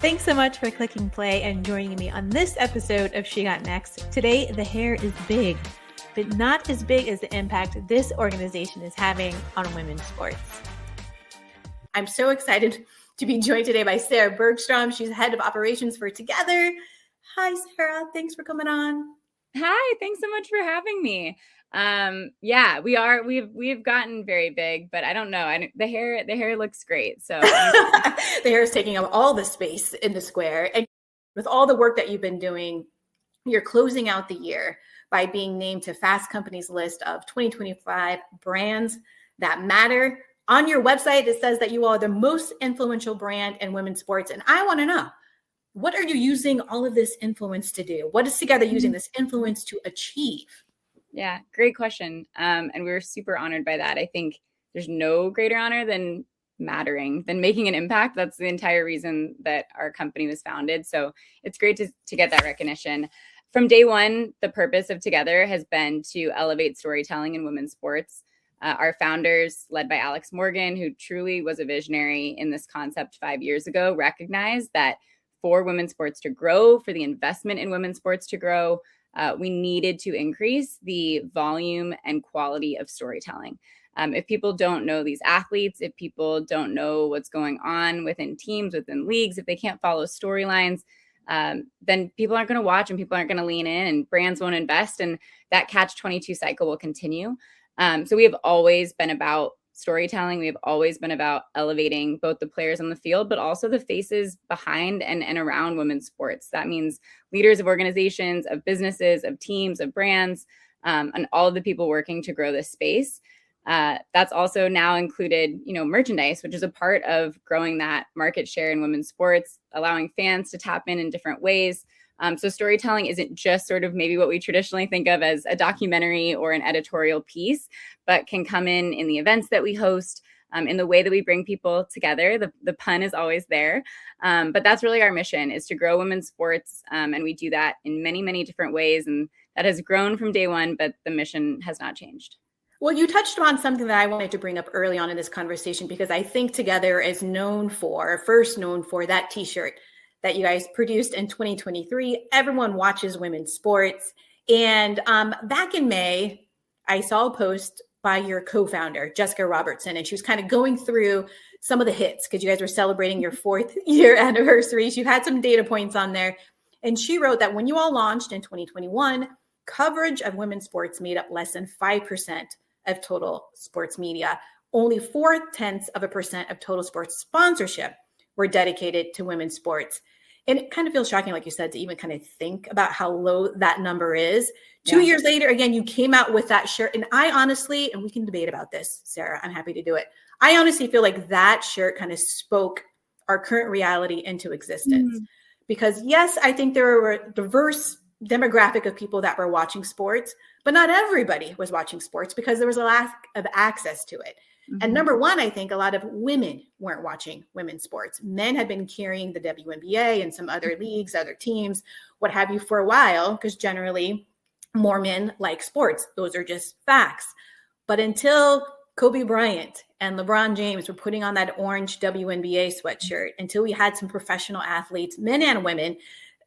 Thanks so much for clicking play and joining me on this episode of She Got Next. Today, the hair is big, but not as big as the impact this organization is having on women's sports. I'm so excited to be joined today by Sarah Bergstrom. She's head of operations for TOGETHXR. Hi, Sarah. Thanks for coming on. Hi, thanks so much for having me. We've gotten very big, but I don't know. The hair looks great. So the hair is taking up all the space in the square. And with all the work that you've been doing, you're closing out the year by being named to Fast Company's list of 2025 brands that matter. On your website, it says that you are the most influential brand in women's sports. And I want to know, what are you using all of this influence to do? What is TOGETHXR using this influence to achieve? Yeah, great question. And we're super honored by that. I think there's no greater honor than mattering, than making an impact. That's the entire reason that our company was founded. So it's great to get that recognition. From day one, the purpose of TOGETHXR has been to elevate storytelling in women's sports. Our founders, led by Alex Morgan, who truly was a visionary in this concept 5 years ago, recognized that for women's sports to grow, for the investment in women's sports to grow, we needed to increase the volume and quality of storytelling. If people don't know these athletes, if people don't know what's going on within teams, within leagues, if they can't follow storylines, then people aren't going to watch and people aren't going to lean in and brands won't invest. And that catch-22 cycle will continue. So we have always been about storytelling. We have always been about elevating both the players on the field, but also the faces behind and around women's sports. That means leaders of organizations, of businesses, of teams, of brands, and all of the people working to grow this space. That's also now included, merchandise, which is a part of growing that market share in women's sports, allowing fans to tap in different ways. So storytelling isn't just sort of maybe what we traditionally think of as a documentary or an editorial piece, but can come in the events that we host, in the way that we bring people together. The pun is always there. But that's really our mission, is to grow women's sports. And we do that in many, many different ways. And that has grown from day one, but the mission has not changed. Well, you touched on something that I wanted to bring up early on in this conversation, because I think TOGETHXR is first known for that T-shirt that you guys produced in 2023. Everyone watches women's sports. And back in May, I saw a post by your co-founder, Jessica Robertson, and she was kind of going through some of the hits because you guys were celebrating your 4th year anniversary. She had some data points on there. And she wrote that when you all launched in 2021, coverage of women's sports made up less than 5% of total sports media. Only 0.4% of total sports sponsorship were dedicated to women's sports. And it kind of feels shocking, like you said, to even kind of think about how low that number is. Yeah. 2 years later, again, you came out with that shirt. And I honestly, and we can debate about this, Sarah, I'm happy to do it. I honestly feel like that shirt kind of spoke our current reality into existence. Because yes, I think there were a diverse demographic of people that were watching sports, but not everybody was watching sports because there was a lack of access to it. And number one, I think a lot of women weren't watching women's sports. Men had been carrying the WNBA and some other leagues, other teams, what have you, for a while, because generally more men like sports. Those are just facts. But until Kobe Bryant and LeBron James were putting on that orange WNBA sweatshirt, until we had some professional athletes, men and women,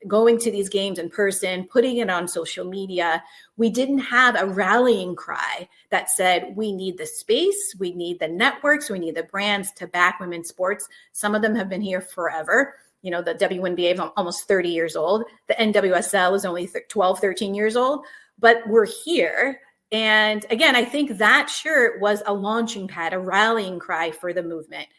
going to these games in person, putting it on social media, we didn't have a rallying cry that said, we need the space, we need the networks, we need the brands to back women's sports. Some of them have been here forever. The WNBA is almost 30 years old. The NWSL is only 12, 13 years old, but we're here. And again, I think that shirt was a launching pad, a rallying cry for the movement,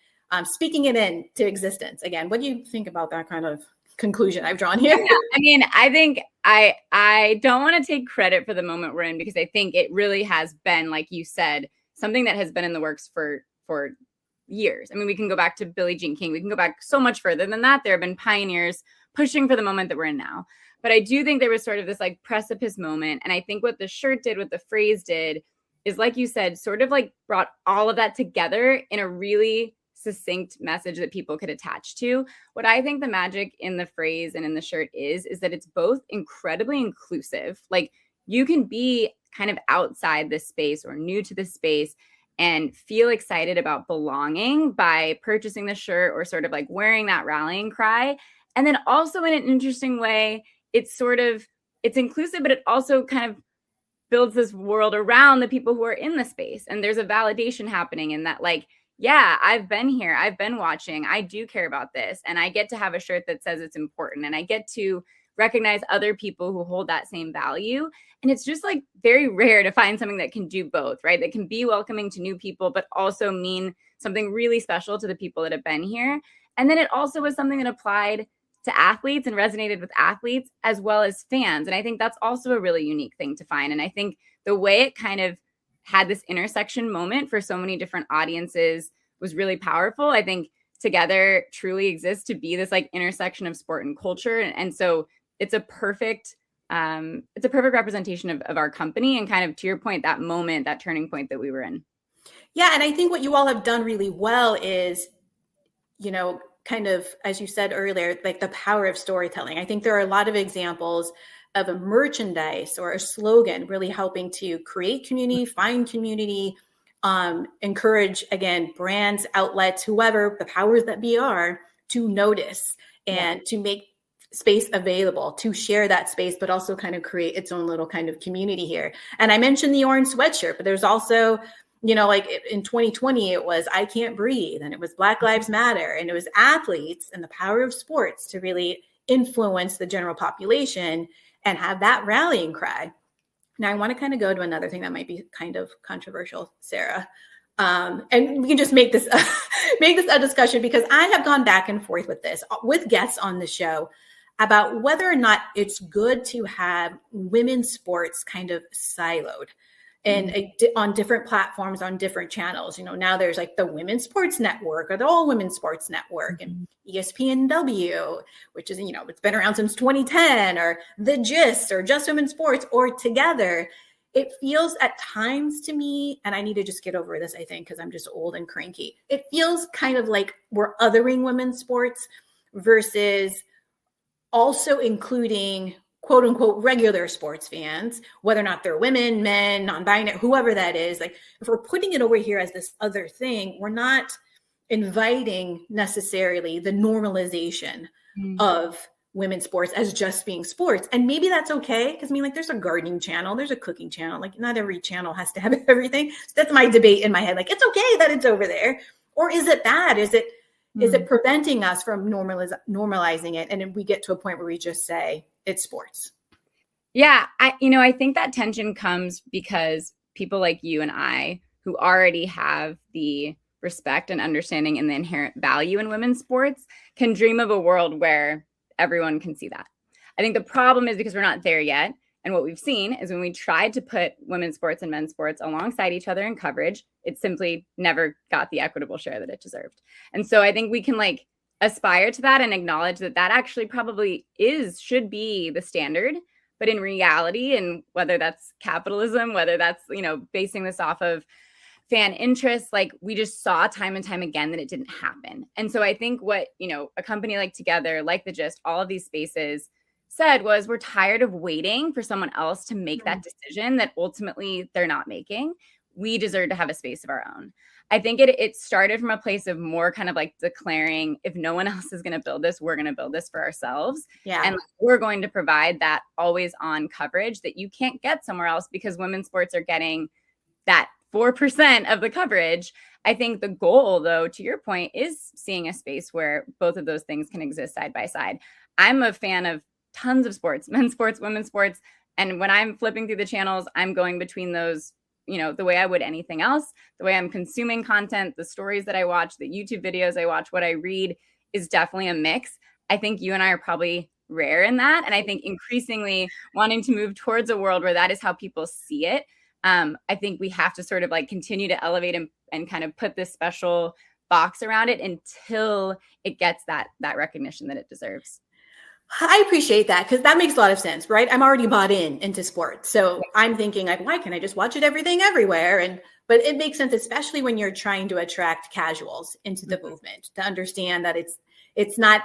speaking it into existence. Again, what do you think about that kind of conclusion I've drawn here? Yeah, I mean, I think I don't want to take credit for the moment we're in, because I think it really has been, like you said, something that has been in the works for years. I mean, we can go back to Billie Jean King. We can go back so much further than that. There have been pioneers pushing for the moment that we're in now. But I do think there was sort of this like precipice moment. And I think what the shirt did, what the phrase did, is, like you said, sort of like brought all of that together in a really succinct message that people could attach to. What I think the magic in the phrase and in the shirt is that it's both incredibly inclusive. Like, you can be kind of outside this space or new to this space and feel excited about belonging by purchasing the shirt or sort of like wearing that rallying cry. And then also in an interesting way, it's inclusive, but it also kind of builds this world around the people who are in the space. And there's a validation happening in that, like, yeah, I've been here, I've been watching, I do care about this. And I get to have a shirt that says it's important. And I get to recognize other people who hold that same value. And it's just like very rare to find something that can do both, right? That can be welcoming to new people, but also mean something really special to the people that have been here. And then it also was something that applied to athletes and resonated with athletes as well as fans. And I think that's also a really unique thing to find. And I think the way it kind of had this intersection moment for so many different audiences was really powerful. I think Together truly exists to be this like intersection of sport and culture. And so it's a perfect representation of our company and kind of, to your point, that moment, that turning point that we were in. Yeah. And I think what you all have done really well is, kind of, as you said earlier, like the power of storytelling. I think there are a lot of examples of a merchandise or a slogan really helping to create community, find community, encourage, again, brands, outlets, whoever, the powers that be are, to notice and to make space available, to share that space, but also kind of create its own little kind of community here. And I mentioned the orange sweatshirt, but there's also, like in 2020, it was I Can't Breathe, and it was Black Lives Matter, and it was athletes and the power of sports to really influence the general population and have that rallying cry. Now, I want to kind of go to another thing that might be kind of controversial, Sarah. And we can just make this a discussion, because I have gone back and forth with this with guests on the show about whether or not it's good to have women's sports kind of siloed and on different platforms, on different channels. Now there's like the Women's Sports Network or the All Women's Sports Network and ESPNW, which is, it's been around since 2010, or The Gist or Just Women's Sports or Together. It feels at times to me, and I need to just get over this, I think, because I'm just old and cranky. It feels kind of like we're othering women's sports versus also including quote unquote regular sports fans, whether or not they're women, men, non-binary, whoever that is. Like, if we're putting it over here as this other thing, we're not inviting necessarily the normalization of women's sports as just being sports. And maybe that's okay, because there's a gardening channel, there's a cooking channel, like not every channel has to have everything. So that's my debate in my head. Like, it's okay that it's over there, or is it bad? Is it preventing us from normalizing it? And then we get to a point where we just say it's sports. Yeah. I think that tension comes because people like you and I, who already have the respect and understanding and the inherent value in women's sports, can dream of a world where everyone can see that. I think the problem is because we're not there yet. And what we've seen is when we tried to put women's sports and men's sports alongside each other in coverage, it simply never got the equitable share that it deserved. And so I think we can aspire to that and acknowledge that actually probably should be the standard. But in reality, and whether that's capitalism, whether that's, basing this off of fan interest, we just saw time and time again that it didn't happen. And so I think what, a company like Together, like The Gist, all of these spaces said was, we're tired of waiting for someone else to make that decision that ultimately they're not making. We deserve to have a space of our own. I think it started from a place of more kind of declaring, if no one else is going to build this, we're going to build this for ourselves. Yeah. And we're going to provide that always on coverage that you can't get somewhere else, because women's sports are getting that 4% of the coverage. I think the goal, though, to your point, is seeing a space where both of those things can exist side by side. I'm a fan of tons of sports, men's sports, women's sports. And when I'm flipping through the channels, I'm going between those, the way I would anything else, the way I'm consuming content, the stories that I watch, the YouTube videos I watch, what I read is definitely a mix. I think you and I are probably rare in that. And I think increasingly wanting to move towards a world where that is how people see it. I think we have to sort of continue to elevate and kind of put this special box around it until it gets that recognition that it deserves. I appreciate that, because that makes a lot of sense, right? I'm already bought into sports. So I'm thinking why can't I just watch it everything everywhere? But it makes sense, especially when you're trying to attract casuals into the movement, to understand that it's not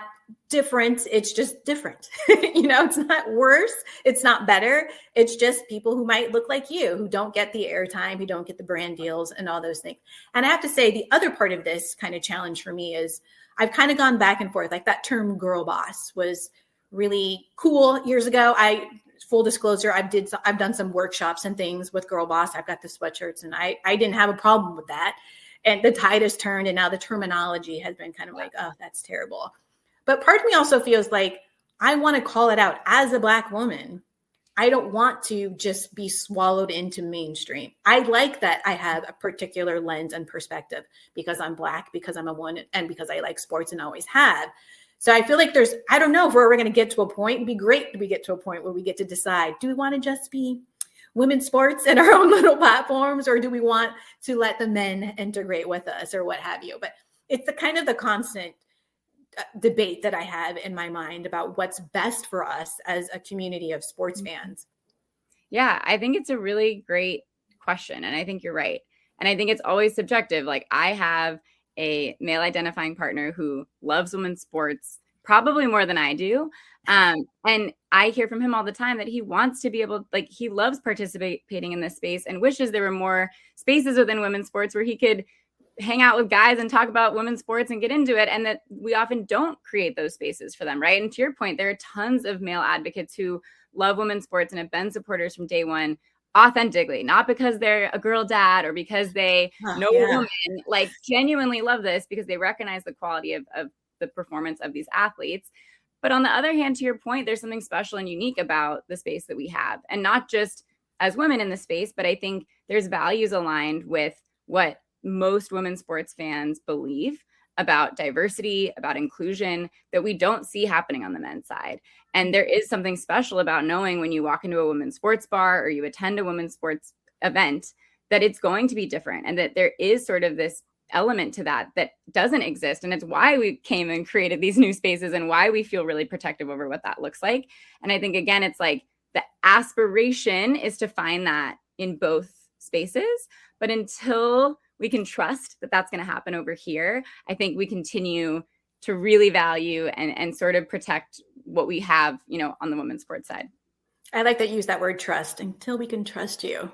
different. It's just different. It's not worse. It's not better. It's just people who might look like you, who don't get the airtime, who don't get the brand deals and all those things. And I have to say, the other part of this kind of challenge for me is I've kind of gone back and forth. Like that term girl boss was really cool years ago. Full disclosure, I've done some workshops and things with girl boss. I've got the sweatshirts and I didn't have a problem with that. And the tide has turned and now the terminology has been kind of like, oh, that's terrible. But part of me also feels like I want to call it out as a Black woman. I don't want to just be swallowed into mainstream. I like that I have a particular lens and perspective because I'm Black, because I'm a woman, and because I like sports and always have. So I feel like I don't know if we're going to get to a point. It'd be great if we get to a point where we get to decide, do we want to just be women's sports in our own little platforms, or do we want to let the men integrate with us or what have you? But it's the constant debate that I have in my mind about what's best for us as a community of sports fans. Yeah, I think it's a really great question. And I think you're right. And I think it's always subjective. Like I have a male identifying partner who loves women's sports probably more than I do. And I hear from him all the time that he wants to be able, like he loves participating in this space and wishes there were more spaces within women's sports where he could hang out with guys and talk about women's sports and get into it. And that we often don't create those spaces for them. Right. And to your point, there are tons of male advocates who love women's sports and have been supporters from day one, authentically, not because they're a girl dad or because they know a woman, like genuinely love this because they recognize the quality of the performance of these athletes. But on the other hand, to your point, there's something special and unique about the space that we have, and not just as women in the space, but I think there's values aligned with what most women's sports fans believe about diversity, about inclusion, that we don't see happening on the men's side. And there is something special about knowing when you walk into a women's sports bar or you attend a women's sports event that it's going to be different, and that there is sort of this element to that doesn't exist. And it's why we came and created these new spaces and why we feel really protective over what that looks like. And I think, again, it's like the aspiration is to find that in both spaces. But until we can trust that that's going to happen over here, I think we continue to really value and sort of protect what we have, on the women's sports side. I like that you use that word trust. Until we can trust you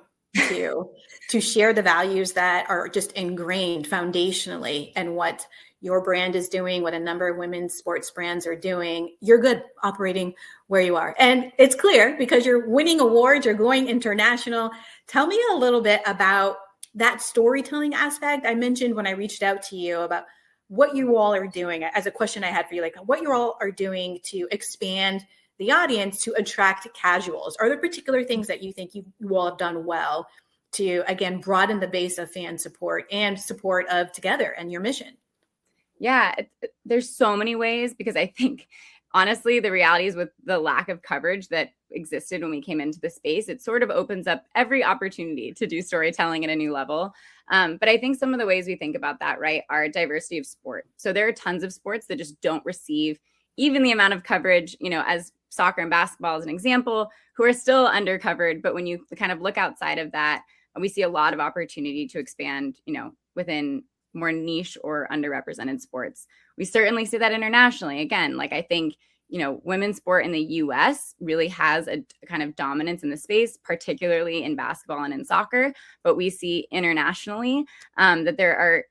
to share the values that are just ingrained foundationally and what your brand is doing, what a number of women's sports brands are doing, you're good operating where you are. And it's clear because you're winning awards, you're going international. Tell me a little bit about that storytelling aspect. I mentioned when I reached out to you about what you all are doing, as a question I had for you, like what you all are doing to expand the audience to attract casuals. Are there particular things that you think you all have done well to, again, broaden the base of fan support and support of TOGETHR and your mission? Yeah, there's so many ways, because I think, honestly, the reality is with the lack of coverage that existed when we came into the space, it sort of opens up every opportunity to do storytelling at a new level. But I think some of the ways we think about that, right, are diversity of sport. So there are tons of sports that just don't receive even the amount of coverage, as soccer and basketball as an example, who are still undercovered. But when you kind of look outside of that, we see a lot of opportunity to expand, within more niche or underrepresented sports. We certainly see that internationally. Again, like I think, women's sport in the US really has a kind of dominance in the space, particularly in basketball and in soccer. But we see internationally that there are,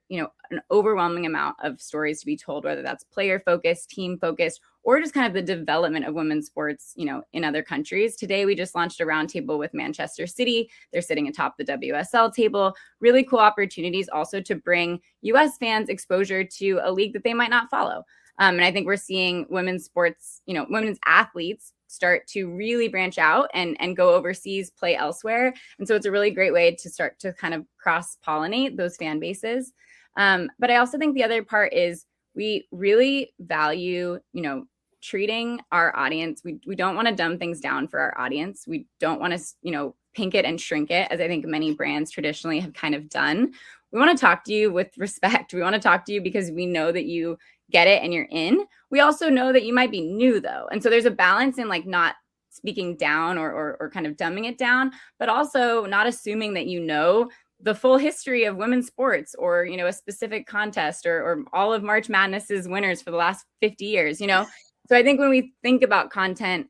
an overwhelming amount of stories to be told, whether that's player focused, team focused, or just kind of the development of women's sports, in other countries. Today, we just launched a roundtable with Manchester City. They're sitting atop the WSL table. Really cool opportunities also to bring US fans exposure to a league that they might not follow. And I think we're seeing women's sports, women's athletes start to really branch out and go overseas, play elsewhere. And so it's a really great way to start to kind of cross-pollinate those fan bases. But I also think the other part is we really value, treating our audience. We don't want to dumb things down for our audience. We don't want to, pink it and shrink it, as I think many brands traditionally have kind of done. We want to talk to you with respect. We want to talk to you because we know that you get it and you're in. We also know that you might be new, though. And so there's a balance in like not speaking down or kind of dumbing it down, but also not assuming that the full history of women's sports or, a specific contest or all of March Madness's winners for the last 50 years, So I think when we think about content,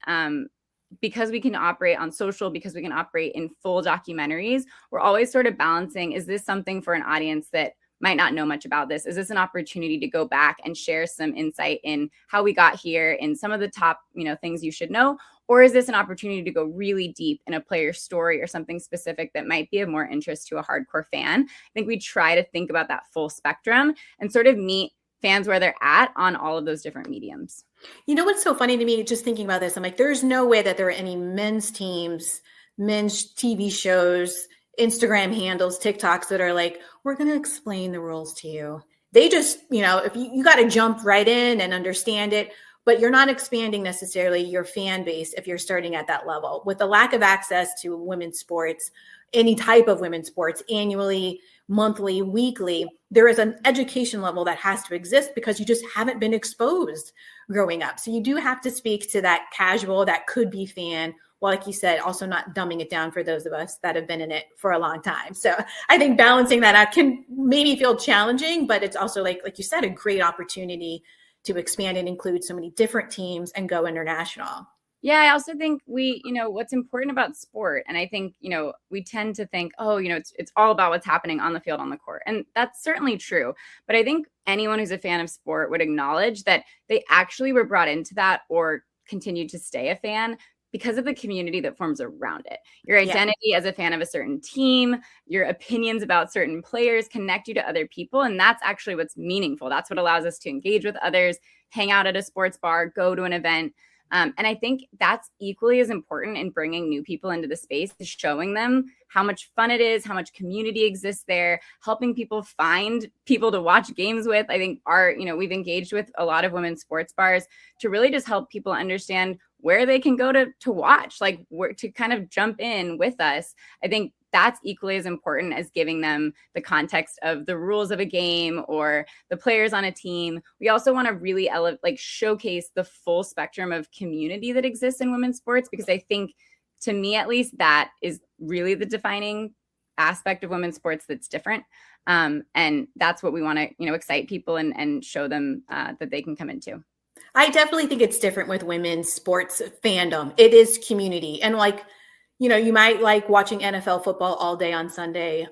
because we can operate on social, because we can operate in full documentaries, we're always sort of balancing, is this something for an audience that might not know much about this, is this an opportunity to go back and share some insight in how we got here, in some of the top, things you should know? Or is this an opportunity to go really deep in a player's story or something specific that might be of more interest to a hardcore fan? I think we try to think about that full spectrum and sort of meet fans where they're at on all of those different mediums. You know what's so funny to me, just thinking about this, I'm like, there's no way that there are any men's teams, men's TV shows, Instagram handles, TikToks that are like, we're going to explain the rules to you. They just, if you got to jump right in and understand it, but you're not expanding necessarily your fan base if you're starting at that level. With the lack of access to women's sports, any type of women's sports, annually, monthly, weekly, there is an education level that has to exist because you just haven't been exposed growing up. So you do have to speak to that casual, that could be fan, well, like you said, also not dumbing it down for those of us that have been in it for a long time. So I think balancing that out can maybe feel challenging, but it's also like you said, a great opportunity to expand and include so many different teams and go international. Yeah, I also think what's important about sport, and I think, we tend to think, it's all about what's happening on the field, on the court. And that's certainly true. But I think anyone who's a fan of sport would acknowledge that they actually were brought into that or continued to stay a fan because of the community that forms around it. Your identity as a fan of a certain team, your opinions about certain players connect you to other people. And that's actually what's meaningful. That's what allows us to engage with others, hang out at a sports bar, go to an event. And I think that's equally as important in bringing new people into the space, is showing them how much fun it is, how much community exists there, helping people find people to watch games with. I think we've engaged with a lot of women's sports bars to really just help people understand where they can go to watch, like where to kind of jump in with us. I think that's equally as important as giving them the context of the rules of a game or the players on a team. We also want to really showcase the full spectrum of community that exists in women's sports, because I think, to me at least, that is really the defining aspect of women's sports that's different. And that's what we want to, excite people and show them that they can come into. I definitely think it's different with women's sports fandom. It is community. And you might like watching NFL football all day on Sunday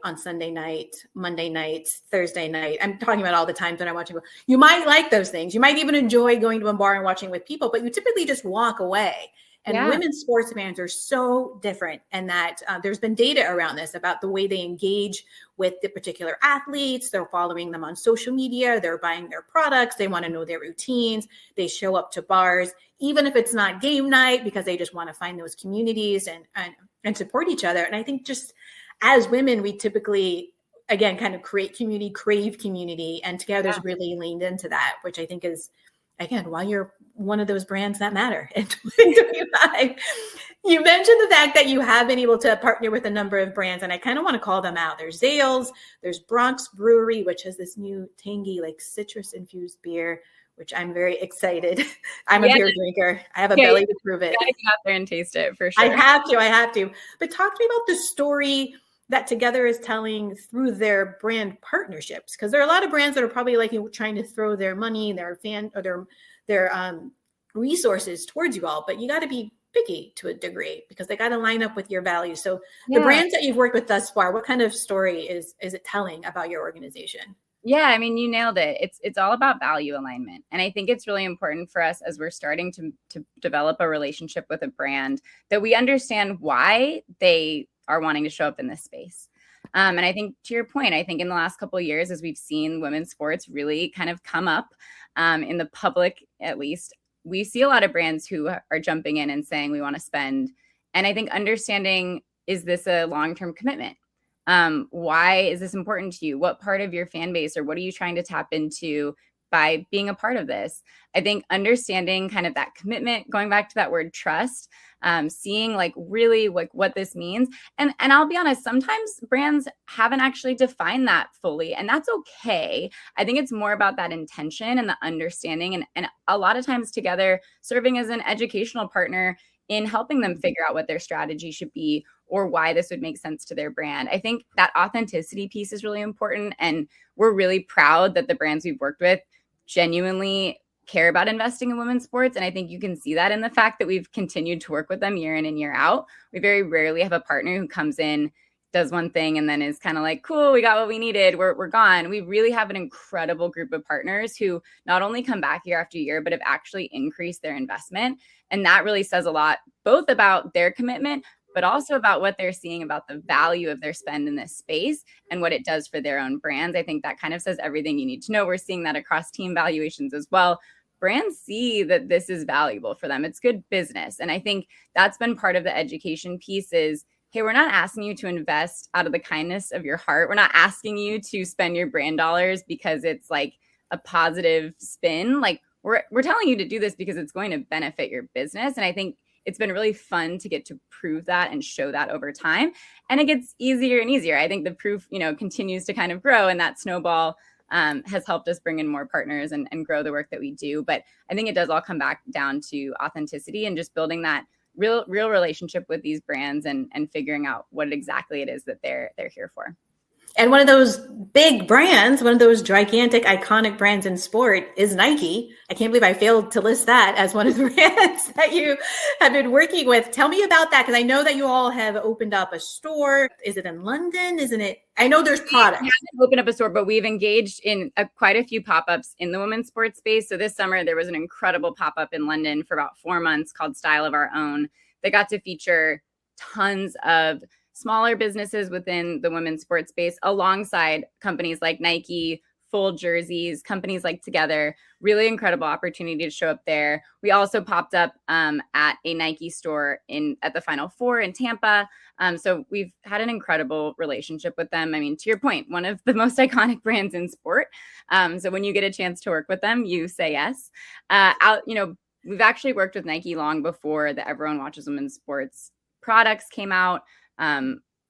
night, Monday night, Thursday night. I'm talking about all the times when I'm watching. You might like those things. You might even enjoy going to a bar and watching with people, but you typically just walk away. And women's sports fans are so different. And that there's been data around this about the way they engage with the particular athletes. They're following them on social media. They're buying their products. They want to know their routines. They show up to bars, even if it's not game night, because they just want to find those communities and support each other. And I think just as women, we typically, again, kind of create community, crave community, and Together's really leaned into that, which I think is, again, why you're one of those brands that matter in 2025. You mentioned the fact that you have been able to partner with a number of brands, and I kind of want to call them out. There's Zales, there's Bronx Brewery, which has this new tangy, citrus-infused beer, which I'm very excited. I'm a beer drinker. I have a belly to prove it. You gotta get out there and taste it for sure. I have to. But talk to me about the story that Together is telling through their brand partnerships, because there are a lot of brands that are probably trying to throw their money, their fan, or their resources towards you all, but you got to be picky to a degree because they got to line up with your values. So the brands that you've worked with thus far, what kind of story is it telling about your organization? Yeah, I mean, you nailed it. It's all about value alignment. And I think it's really important for us as we're starting to develop a relationship with a brand that we understand why they are wanting to show up in this space. And I think, to your point, I think in the last couple of years, as we've seen women's sports really kind of come up in the public, at least, we see a lot of brands who are jumping in and saying we want to spend. And I think understanding, is this a long-term commitment? Why is this important to you? What part of your fan base, or what are you trying to tap into by being a part of this? I think understanding kind of that commitment, going back to that word trust, seeing really what this means. And I'll be honest, sometimes brands haven't actually defined that fully, and that's okay. I think it's more about that intention and the understanding, and a lot of times Together serving as an educational partner in helping them figure out what their strategy should be or why this would make sense to their brand. I think that authenticity piece is really important. And we're really proud that the brands we've worked with genuinely care about investing in women's sports. And I think you can see that in the fact that we've continued to work with them year in and year out. We very rarely have a partner who comes in does one thing and then is kind of like, cool, we got what we needed, we're gone. We really have an incredible group of partners who not only come back year after year, but have actually increased their investment. And that really says a lot, both about their commitment, but also about what they're seeing about the value of their spend in this space and what it does for their own brands. I think that kind of says everything you need to know. We're seeing that across team valuations as well. Brands see that this is valuable for them. It's good business. And I think that's been part of the education piece is, hey, we're not asking you to invest out of the kindness of your heart. We're not asking you to spend your brand dollars because it's like a positive spin. Like we're telling you to do this because it's going to benefit your business. And I think it's been really fun to get to prove that and show that over time. And it gets easier and easier. I think the proof, continues to kind of grow, and that snowball has helped us bring in more partners and grow the work that we do. But I think it does all come back down to authenticity and just building that real relationship with these brands and figuring out what exactly it is that they're here for. And one of those big brands, one of those gigantic, iconic brands in sport is Nike. I can't believe I failed to list that as one of the brands that you have been working with. Tell me about that, because I know that you all have opened up a store. Is it in London? Isn't it? I know there's products. We haven't opened up a store, but we've engaged in quite a few pop-ups in the women's sports space. So this summer, there was an incredible pop-up in London for about 4 months called Style of Our Own. They got to feature tons of smaller businesses within the women's sports space alongside companies like Nike, full jerseys, companies like TOGETHXR. Really incredible opportunity to show up there. We also popped up at a Nike store at the Final Four in Tampa. So we've had an incredible relationship with them. I mean, to your point, one of the most iconic brands in sport. So when you get a chance to work with them, you say yes. We've actually worked with Nike long before the Everyone Watches Women's Sports products came out.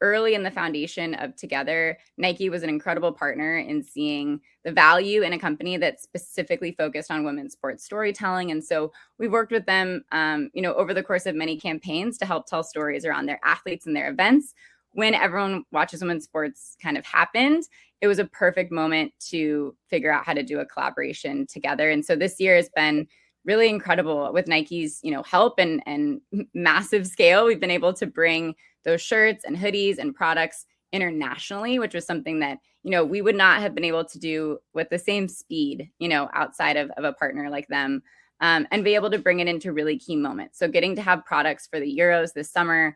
Early in the foundation of TOGETHXR, Nike was an incredible partner in seeing the value in a company that's specifically focused on women's sports storytelling. And so we've worked with them, over the course of many campaigns to help tell stories around their athletes and their events. When Everyone Watches Women's Sports kind of happened, it was a perfect moment to figure out how to do a collaboration together. And so this year has been really incredible with Nike's, help and massive scale. We've been able to bring those shirts and hoodies and products internationally, which was something that, we would not have been able to do with the same speed, outside of a partner like them, and be able to bring it into really key moments. So getting to have products for the Euros this summer,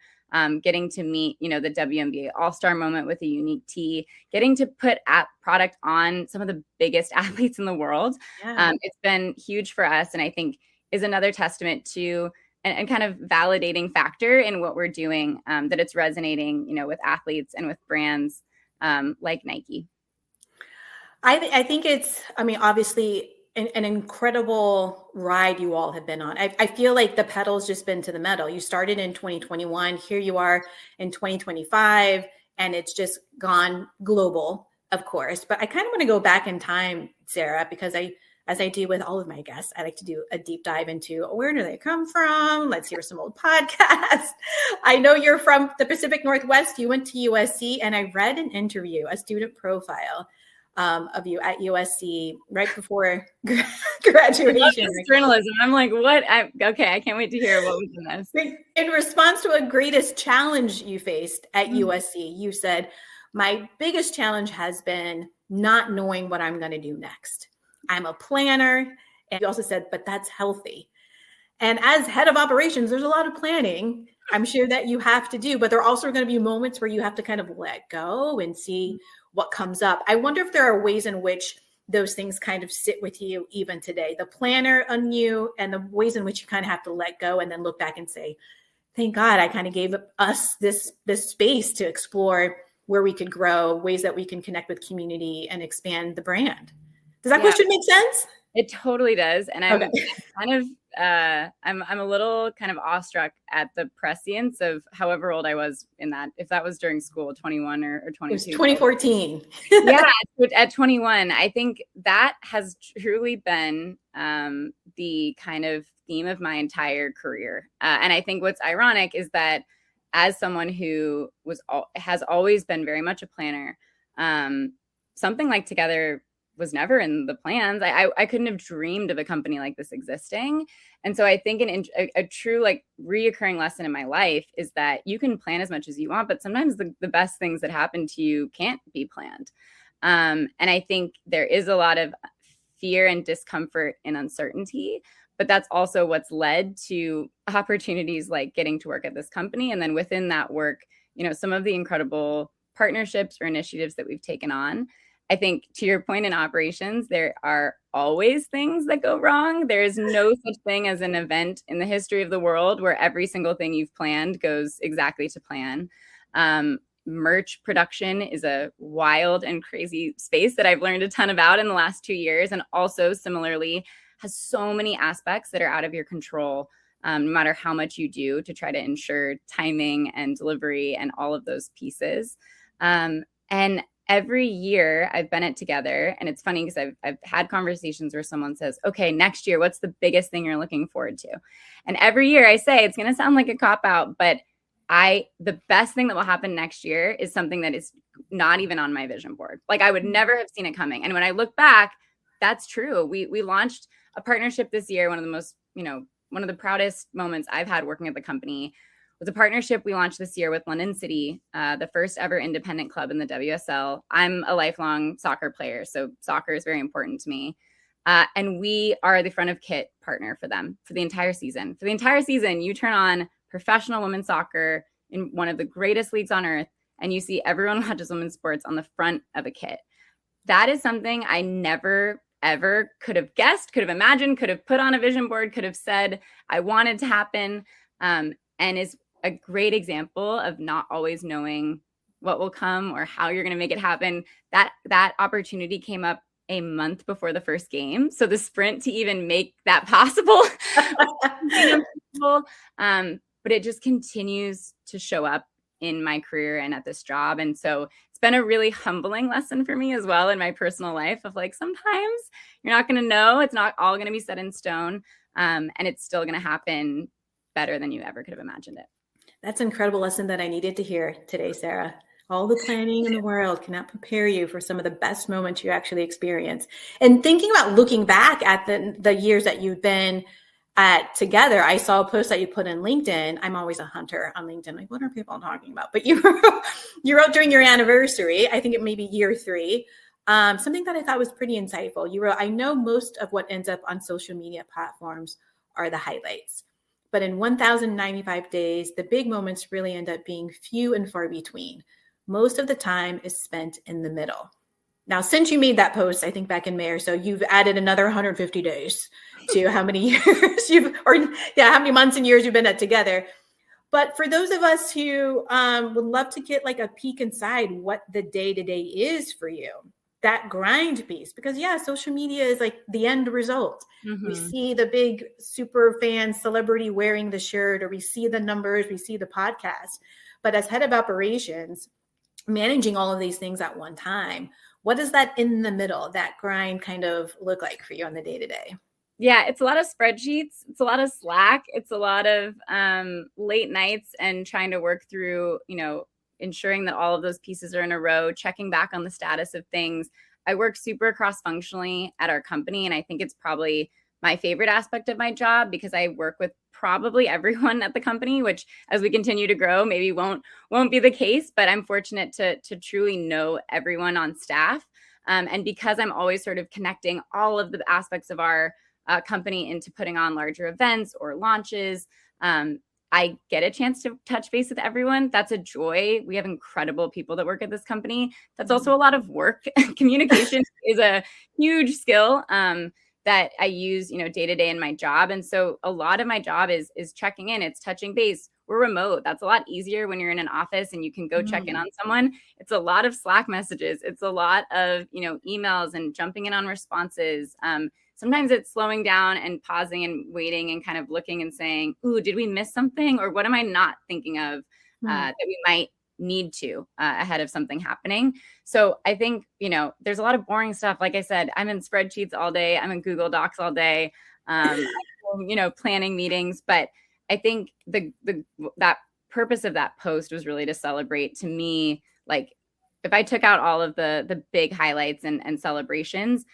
getting to meet, the WNBA All-Star moment with a unique tee, getting to put product on some of the biggest athletes in the world. Yeah. It's been huge for us. And I think is another testament to and kind of validating factor in what we're doing, that it's resonating, with athletes and with brands like Nike. I think it's, obviously an incredible ride you all have been on. I feel like the pedal's just been to the metal. You started in 2021. Here you are in 2025, and it's just gone global, of course. But I kind of want to go back in time, Sarah, because as I do with all of my guests, I like to do a deep dive into where do they come from? Let's hear some old podcasts. I know you're from the Pacific Northwest. You went to USC, and I read an interview, a student profile of you at USC right before graduation. Journalism. I'm like, what? Okay, I can't wait to hear what was in this. In response to a greatest challenge you faced at USC, you said, my biggest challenge has been not knowing what I'm going to do next. I'm a planner. And you also said, but that's healthy. And as head of operations, there's a lot of planning I'm sure that you have to do, but there are also going to be moments where you have to kind of let go and see what comes up. I wonder if there are ways in which those things kind of sit with you even today, the planner on you and the ways in which you kind of have to let go and then look back and say, thank God I kind of gave us this space to explore where we could grow, ways that we can connect with community and expand the brand. Does that question make sense? It totally does. And I'm kind of, I'm a little kind of awestruck at the prescience of however old I was in that, if that was during school, 21 or 22. It was 2014. Yeah, at 21. I think that has truly been the kind of theme of my entire career. And I think what's ironic is that as someone who has always been very much a planner, something like TOGETHXR was never in the plans. I couldn't have dreamed of a company like this existing. And so I think a true like reoccurring lesson in my life is that you can plan as much as you want, but sometimes the best things that happen to you can't be planned. And I think there is a lot of fear and discomfort and uncertainty, but that's also what's led to opportunities like getting to work at this company. And then within that work, some of the incredible partnerships or initiatives that we've taken on. I think to your point in operations, there are always things that go wrong. There is no such thing as an event in the history of the world where every single thing you've planned goes exactly to plan. Merch production is a wild and crazy space that I've learned a ton about in the last 2 years. And also similarly has so many aspects that are out of your control, no matter how much you do to try to ensure timing and delivery and all of those pieces. And every year I've been at Together, and it's funny because I've had conversations where someone says, okay, next year, what's the biggest thing you're looking forward to? And every year I say, it's going to sound like a cop-out, but the best thing that will happen next year is something that is not even on my vision board. Like I would never have seen it coming. And when I look back, that's true. We launched a partnership this year. One of the most, one of the proudest moments I've had working at the company was a partnership we launched this year with London City, the first ever independent club in the WSL. I'm a lifelong soccer player, so soccer is very important to me. And we are the front of kit partner for them for the entire season. For the entire season, you turn on professional women's soccer in one of the greatest leagues on earth, and you see everyone watches women's sports on the front of a kit. That is something I never, ever could have guessed, could have imagined, could have put on a vision board, could have said I wanted to happen, and is a great example of not always knowing what will come or how you're going to make it happen. That opportunity came up a month before the first game. So the sprint to even make that possible, but it just continues to show up in my career and at this job. And so it's been a really humbling lesson for me as well in my personal life of like, sometimes you're not going to know, it's not all going to be set in stone. And it's still going to happen better than you ever could have imagined it. That's an incredible lesson that I needed to hear today, Sarah. All the planning in the world cannot prepare you for some of the best moments you actually experience. And thinking about looking back at the years that you've been at Together, I saw a post that you put in LinkedIn. I'm always a hunter on LinkedIn. Like, what are people talking about? But you wrote during your anniversary, I think it may be year 3, something that I thought was pretty insightful. You wrote, I know most of what ends up on social media platforms are the highlights. But in 1,095 days, the big moments really end up being few and far between. Most of the time is spent in the middle. Now, since you made that post, I think back in May or so, you've added another 150 days to how many years how many months and years you've been at Together. But for those of us who would love to get like a peek inside what the day-to-day is for you, that grind piece, because social media is like the end result. Mm-hmm. We see the big super fan celebrity wearing the shirt, or we see the numbers, we see the podcast. But as head of operations, managing all of these things at one time, what does that in the middle, that grind kind of look like for you on the day-to-day? Yeah, it's a lot of spreadsheets. It's a lot of Slack. It's a lot of late nights and trying to work through, ensuring that all of those pieces are in a row, checking back on the status of things. I work super cross-functionally at our company, and I think it's probably my favorite aspect of my job because I work with probably everyone at the company, which as we continue to grow, maybe won't be the case, but I'm fortunate to truly know everyone on staff. And because I'm always sort of connecting all of the aspects of our company into putting on larger events or launches, I get a chance to touch base with everyone. That's a joy. We have incredible people that work at this company. That's also a lot of work. Communication is a huge skill that I use, day to day in my job. And so a lot of my job is checking in. It's touching base. We're remote. That's a lot easier when you're in an office and you can go check in on someone. It's a lot of Slack messages. It's a lot of, emails and jumping in on responses. Sometimes it's slowing down and pausing and waiting and kind of looking and saying, ooh, did we miss something? Or what am I not thinking of that we might need to ahead of something happening? So I think, there's a lot of boring stuff. Like I said, I'm in spreadsheets all day. I'm in Google Docs all day, planning meetings. But I think that purpose of that post was really to celebrate, to me, like if I took out all of the big highlights and celebrations,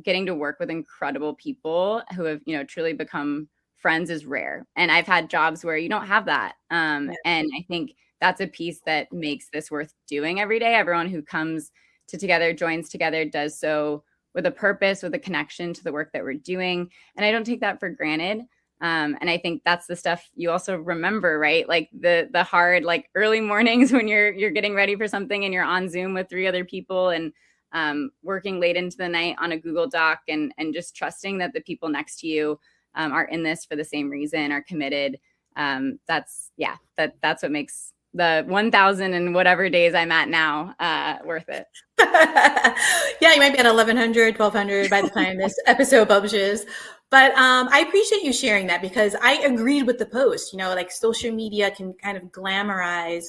getting to work with incredible people who have, truly become friends is rare. And I've had jobs where you don't have that. And I think that's a piece that makes this worth doing every day. Everyone who comes to Together, joins Together, does so with a purpose, with a connection to the work that we're doing. And I don't take that for granted. And I think that's the stuff you also remember, right? Like the hard, like early mornings when you're getting ready for something and you're on Zoom with 3 other people and working late into the night on a Google Doc and just trusting that the people next to you are in this for the same reason, are committed. That's what makes the 1,000 and whatever days I'm at now worth it. Yeah, you might be at 1,100, 1,200 by the time this episode publishes. But I appreciate you sharing that, because I agreed with the post. Like social media can kind of glamorize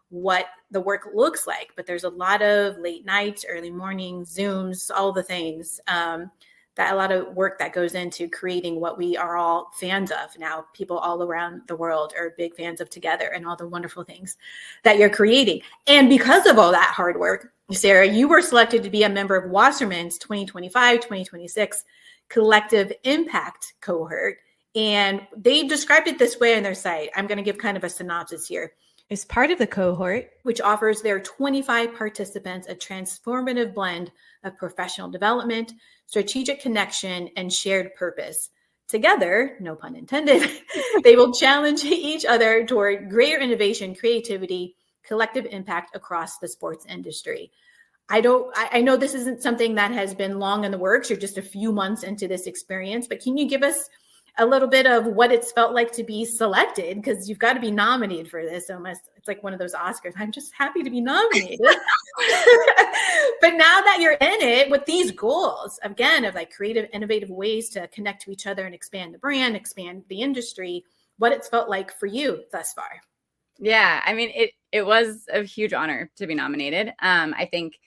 what the work looks like, but there's a lot of late nights, early mornings, Zooms, all the things, that a lot of work that goes into creating what we are all fans of now. People all around the world are big fans of Together and all the wonderful things that you're creating. And because of all that hard work, Sarah, you were selected to be a member of Wasserman's 2025-2026 Collective Impact Cohort. And they described it this way on their site. I'm going to give kind of a synopsis here. As part of the cohort, which offers their 25 participants a transformative blend of professional development, strategic connection, and shared purpose. Together, no pun intended, they will challenge each other toward greater innovation, creativity, collective impact across the sports industry. I know this isn't something that has been long in the works. You're just a few months into this experience, but can you give us a little bit of what it's felt like to be selected? Because you've got to be nominated for this almost. It's like one of those Oscars. I'm just happy to be nominated. But now that you're in it with these goals, again, of like creative, innovative ways to connect to each other and expand the brand, expand the industry, what it's felt like for you thus far. Yeah, I mean, it was a huge honor to be nominated. I think,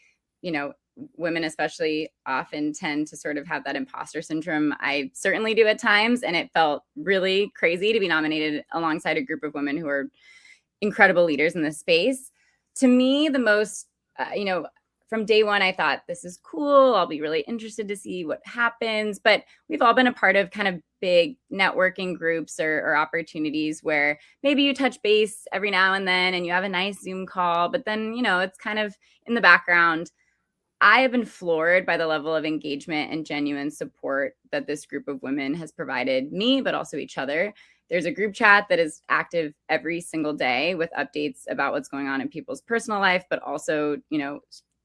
women especially often tend to sort of have that imposter syndrome. I certainly do at times, and it felt really crazy to be nominated alongside a group of women who are incredible leaders in this space. To me, the most, from day one, I thought, this is cool. I'll be really interested to see what happens. But we've all been a part of kind of big networking groups or opportunities where maybe you touch base every now and then and you have a nice Zoom call, but then, it's kind of in the background. I have been floored by the level of engagement and genuine support that this group of women has provided me, but also each other. There's a group chat that is active every single day with updates about what's going on in people's personal life, but also,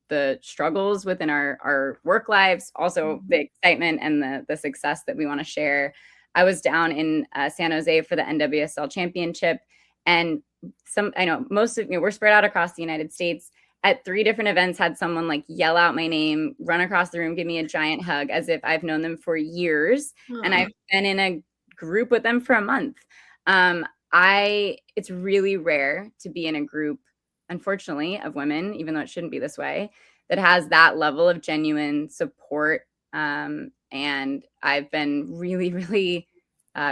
the struggles within our work lives, also the excitement and the success that we want to share. I was down in San Jose for the NWSL championship, and we're spread out across the United States. At 3 different events, had someone like yell out my name, run across the room, give me a giant hug, as if I've known them for years. Aww. And I've been in a group with them for a month. It's really rare to be in a group, unfortunately, of women, even though it shouldn't be this way, that has that level of genuine support. And I've been really, really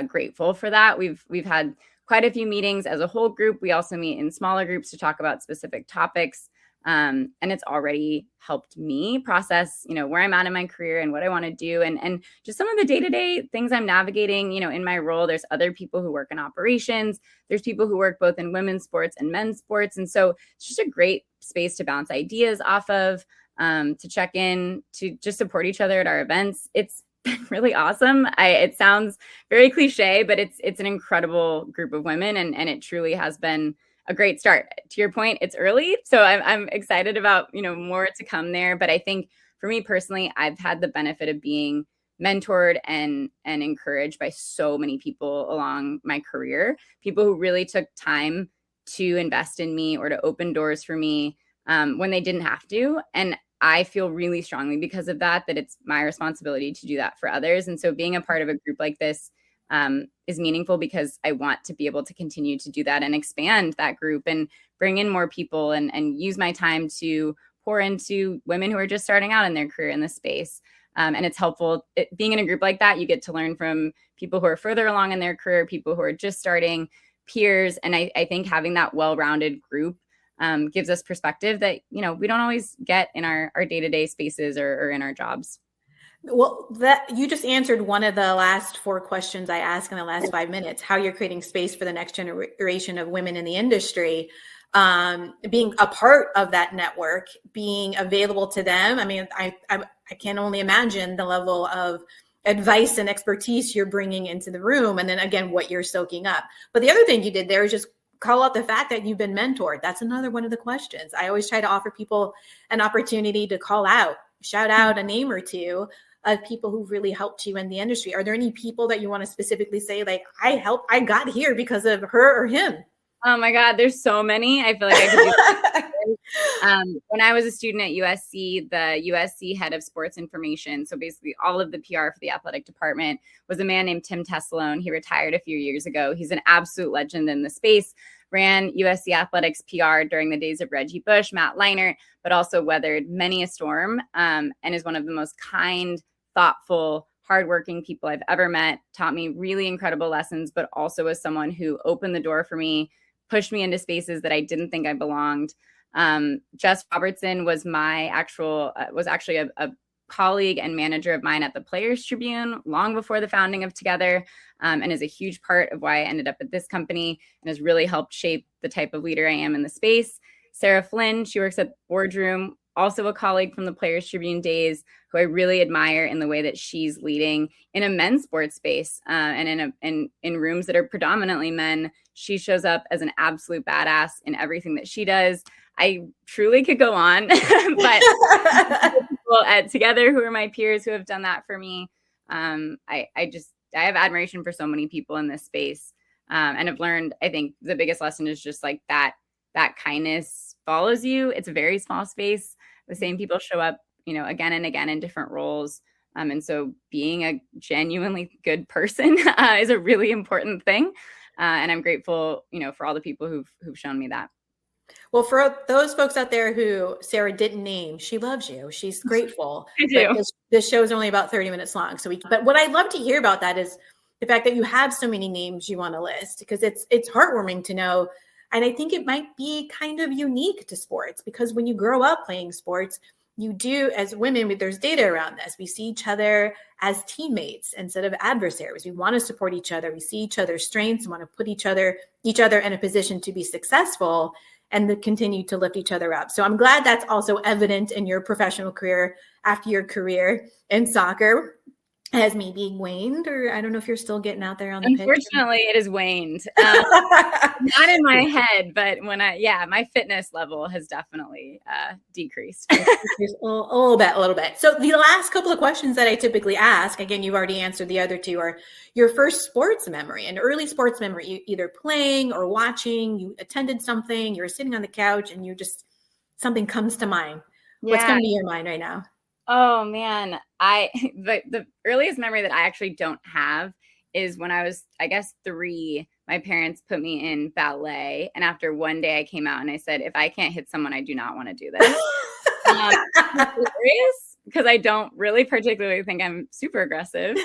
grateful for that. We've had quite a few meetings as a whole group. We also meet in smaller groups to talk about specific topics. And it's already helped me process, where I'm at in my career and what I want to do. And just some of the day-to-day things I'm navigating, in my role. There's other people who work in operations. There's people who work both in women's sports and men's sports. And so it's just a great space to bounce ideas off of, to check in, to just support each other at our events. It's been really awesome. It sounds very cliche, but it's an incredible group of women. And it truly has been a great start. To your point, it's early, so I'm excited about, more to come there. But I think for me personally, I've had the benefit of being mentored and encouraged by so many people along my career, people who really took time to invest in me or to open doors for me when they didn't have to. And I feel really strongly because of that it's my responsibility to do that for others. And so being a part of a group like this is meaningful because I want to be able to continue to do that and expand that group and bring in more people and use my time to pour into women who are just starting out in their career in this space. And it's helpful being in a group like that. You get to learn from people who are further along in their career, people who are just starting, peers. And I think having that well-rounded group gives us perspective that, we don't always get in our day-to-day spaces or in our jobs. Well, that you just answered one of the last 4 questions I asked in the last 5 minutes, how you're creating space for the next generation of women in the industry, being a part of that network, being available to them. I mean, I can only imagine the level of advice and expertise you're bringing into the room. And then again, what you're soaking up. But the other thing you did there is just call out the fact that you've been mentored. That's another one of the questions. I always try to offer people an opportunity to call out, shout out a name or two of people who really helped you in the industry. Are there any people that you want to specifically say, like, I got here because of her or him? Oh my God, there's so many. I feel like I could do that. When I was a student at USC, the USC head of sports information, so basically all of the PR for the athletic department, was a man named Tim Tessalone. He retired a few years ago. He's an absolute legend in the space, ran USC athletics PR during the days of Reggie Bush, Matt Leinart, but also weathered many a storm, and is one of the most kind, thoughtful, hardworking people I've ever met, taught me really incredible lessons, but also was someone who opened the door for me, pushed me into spaces that I didn't think I belonged. Jess Robertson was was actually a colleague and manager of mine at the Players Tribune long before the founding of TOGETHXR, and is a huge part of why I ended up at this company and has really helped shape the type of leader I am in the space. Sarah Flynn, she works at Boardroom, also a colleague from the Players Tribune days, who I really admire in the way that she's leading in a men's sports space, and in rooms that are predominantly men. She shows up as an absolute badass in everything that she does. I truly could go on, but people at TOGETHXR who are my peers who have done that for me. I have admiration for so many people in this space, and have learned, I think the biggest lesson is just like that kindness follows you. It's a very small space. The same people show up, again and again in different roles. And so being a genuinely good person is a really important thing. And I'm grateful, for all the people who've shown me that. Well, for those folks out there who Sarah didn't name, she loves you. She's grateful. I do. But this show is only about 30 minutes long. But what I'd love to hear about that is the fact that you have so many names you want to list, because it's heartwarming to know. And I think it might be kind of unique to sports, because when you grow up playing sports, you do, as women, there's data around this. We see each other as teammates instead of adversaries. We want to support each other. We see each other's strengths and want to put each other in a position to be successful and to continue to lift each other up. So I'm glad that's also evident in your professional career after your career in soccer. Has maybe waned, or I don't know if you're still getting out there on the pitch. Unfortunately, it has waned. Not in my head, but my fitness level has definitely decreased. a little bit. So the last couple of questions that I typically ask, again, you've already answered the other two, are your first sports memory, an early sports memory, either playing or watching. You attended something, you were sitting on the couch, and something comes to mind. Yeah. What's coming to your mind right now? Oh man, the earliest memory that I actually don't have is when I was, I guess, 3. My parents put me in ballet, and after one day I came out and I said, if I can't hit someone, I do not want to do this. Because I don't really particularly think I'm super aggressive.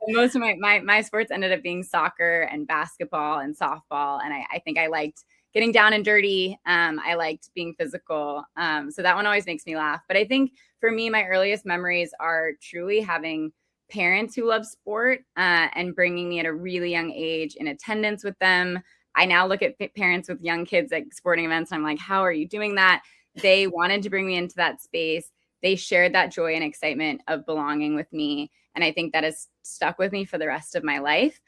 Most of my sports ended up being soccer and basketball and softball, and I think I liked getting down and dirty. I liked being physical. So that one always makes me laugh. But I think for me, my earliest memories are truly having parents who love sport and bringing me at a really young age in attendance with them. I now look at parents with young kids at sporting events, and I'm like, how are you doing that? They wanted to bring me into that space. They shared that joy and excitement of belonging with me. And I think that has stuck with me for the rest of my life.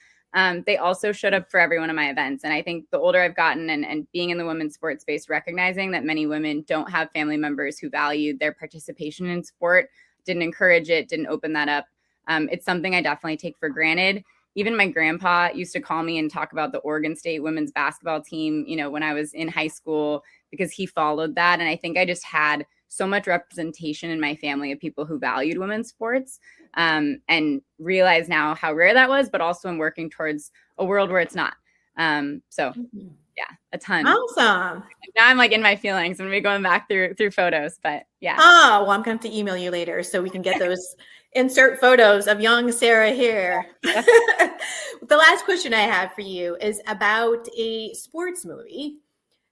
They also showed up for every one of my events. And I think the older I've gotten and being in the women's sports space, recognizing that many women don't have family members who valued their participation in sport, didn't encourage it, didn't open that up. It's something I definitely take for granted. Even my grandpa used to call me and talk about the Oregon State women's basketball team, when I was in high school, because he followed that. And I think I just had so much representation in my family of people who valued women's sports, and realize now how rare that was, but also I'm working towards a world where it's not. Yeah, a ton. Awesome. Now I'm like in my feelings. I'm gonna be going back through photos, but yeah. Oh, well, I'm going to have to email you later so we can get those insert photos of young Sarah here. The last question I have for you is about a sports movie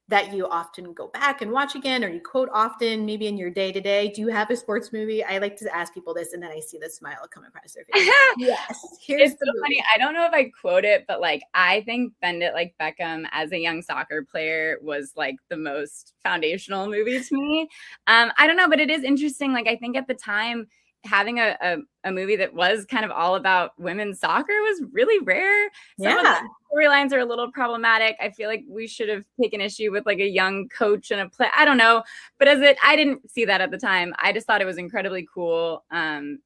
that you often go back and watch again, or you quote often, maybe in your day to day? Do you have a sports movie? I like to ask people this, and then I see the smile come across their face. Yes, here's It's so funny. I don't know if I quote it, but like I think Bend It Like Beckham as a young soccer player was like the most foundational movie to me. I don't know, but it is interesting. Like I think at the time, having a movie that was kind of all about women's soccer was really rare. Some of the storylines are a little problematic. I feel like we should have taken issue with like a young coach and a play. I don't know, but I didn't see that at the time. I just thought it was incredibly cool. And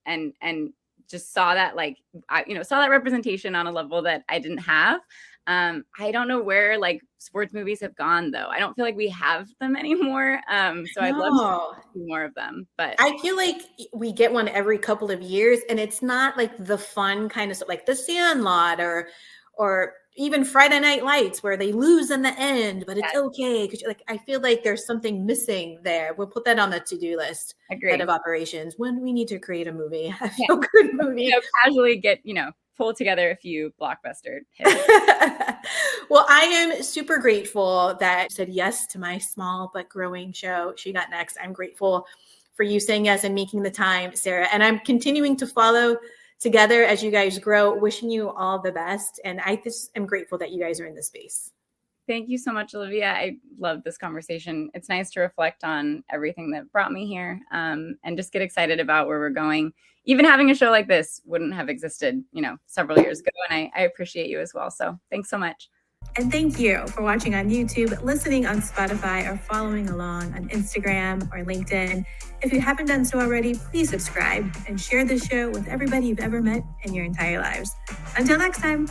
just saw that saw that representation on a level that I didn't have. I don't know where like sports movies have gone though. I don't feel like we have them anymore. So I'd love to see more of them, but I feel like we get one every couple of years, and it's not like the fun kind of stuff like The Sandlot or even Friday Night Lights where they lose in the end, but it's okay. Cause like, I feel like there's something missing there. We'll put that on the to-do list. Head of operations. When we need to create a movie, a feel-good movie. Casually get, pull together a few blockbuster hits. Well, I am super grateful that you said yes to my small but growing show, She Got Next. I'm grateful for you saying yes and making the time, Sarah. And I'm continuing to follow together as you guys grow, wishing you all the best. And I just am grateful that you guys are in this space. Thank you so much, Olivia. I love this conversation. It's nice to reflect on everything that brought me here, and just get excited about where we're going. Even having a show like this wouldn't have existed, several years ago. And I appreciate you as well. So thanks so much. And thank you for watching on YouTube, listening on Spotify, or following along on Instagram or LinkedIn. If you haven't done so already, please subscribe and share this show with everybody you've ever met in your entire lives. Until next time.